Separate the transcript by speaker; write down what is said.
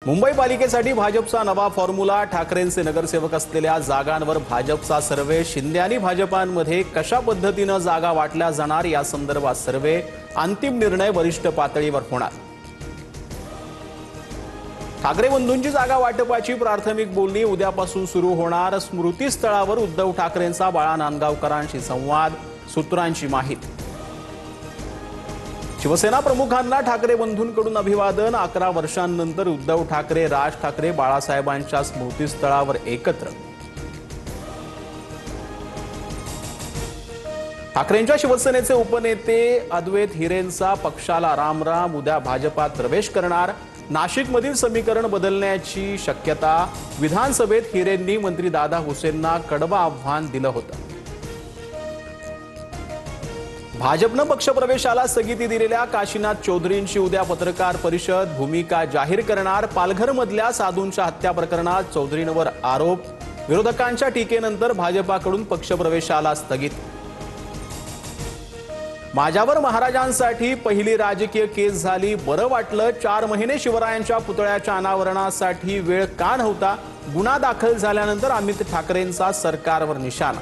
Speaker 1: मुंबई पालिकेसाठी भाजपचा नवा फॉर्म्युला। ठाकरेंचे नगरसेवक असलेल्या जागांवर भाजपचा सर्वे। शिंदे आणि भाजपांमध्ये कशा पद्धतीने जागा वाटल्या जाणार या संदर्भात सर्वे। अंतिम निर्णय वरिष्ठ पातळीवर होणार। ठाकरे बंधूंची जागा वाटपाची प्राथमिक बोलणी उद्यापासून सुरू होणार। स्मृतीस्थळावर उद्धव ठाकरेंचा बाळा नांदगावकरांशी संवाद। सूत्रांची माहिती। शिवसेना प्रमुखांना ठाकरे बंधूंकडून अभिवादन। 11 वर्षांनंतर उद्धव ठाकरे, राज ठाकरे बाळासाहेबांच्या स्मृतीस्थळावर एकत्र। ठाकरेंच्या शिवसेनेचे उपनेते अद्वैत हिरेंचा पक्षाला रामराम। उद्या भाजपात प्रवेश करणार। नाशिकमधील समीकरण बदलण्याची शक्यता। विधानसभेत हिरेंनी मंत्री दादा हुसेंना कडवं आव्हान दिलं होतं। भाजपनं पक्षप्रवेशाला स्थगिती दिलेल्या काशीनाथ चौधरींची उद्या पत्रकार परिषद। भूमिका जाहीर करणार। पालघरमधल्या साधूंच्या हत्या प्रकरणात चौधरींवर आरोप। विरोधकांच्या टीकेनंतर भाजपाकडून पक्षप्रवेशाला स्थगित। माझ्यावर महाराजांसाठी पहिली राजकीय केस झाली, बरं वाटलं। 4 महिने शिवरायांच्या पुतळ्याच्या अनावरणासाठी वेळ का नव्हता। गुन्हा दाखल झाल्यानंतर अमित ठाकरेंचा सरकारवर निशाणा।